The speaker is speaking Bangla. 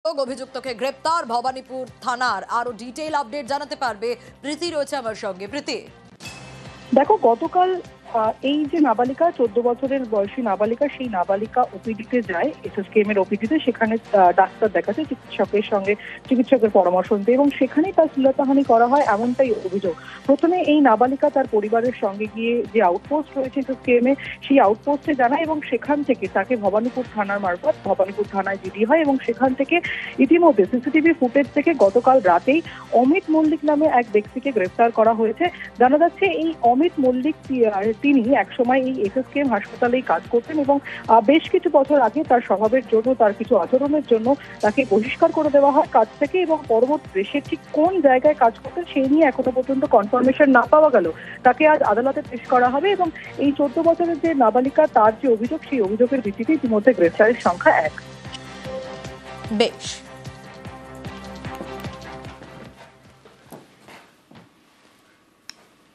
অভিযুক্তকে গ্রেপ্তার ভবানীপুর থানার আরো ডিটেইল আপডেট জানাতে পারবে প্রীতি, রয়েছে আমার সঙ্গে। প্রীতি, দেখো, গতকাল এই যে নাবালিকা 14 বছরের বয়সী নাবালিকা, সেই নাবালিকা ওপিডিতে যায়, এসএসকেএম এর ওপিডিতে। সেখানে ডাক্তার দেখাতে চিকিৎসকের সঙ্গে চিকিৎসকের পরামর্শ নিতে, এবং সেখানেই তার শ্লীলতাহানি করা হয় এমনটাই অভিযোগ। প্রথমে এই নাবালিকা তার পরিবারের সঙ্গে গিয়ে যে আউটপোস্ট রয়েছে এসএসকেএম এ, সেই আউটপোস্টে জানায়, এবং সেখান থেকে তাকে ভবানীপুর থানার মারফত ভবানীপুর থানায় জিডি হয়। এবং সেখান থেকে ইতিমধ্যে সিসিটিভি ফুটেজ থেকে গতকাল রাতেই অমিত মল্লিক নামে এক ব্যক্তিকে গ্রেফতার করা হয়েছে। জানা যাচ্ছে এই অমিত মল্লিক তিনি একসময় এই এসএসকেএম হাসপাতালেই কাজ করতেন, এবং বেশ কিছু বছর আগে তার স্বভাবের জন্য, তার কিছু আচরণের জন্য তাকে বহিষ্কার করে দেওয়া হয় কাজ থেকে। এবং পরবর্তীতে সে ঠিক কোন জায়গায় কাজ করতেন সেই নিয়ে এখনো পর্যন্ত কনফার্মেশন না পাওয়া গেল। তাকে আজ আদালতে পেশ করা হবে, এবং এই 14 বছরের যে নাবালিকা, তার যে অভিযোগ, সেই অভিযোগের ভিত্তিতে ইতিমধ্যে গ্রেফতারের সংখ্যা 1। বেশ।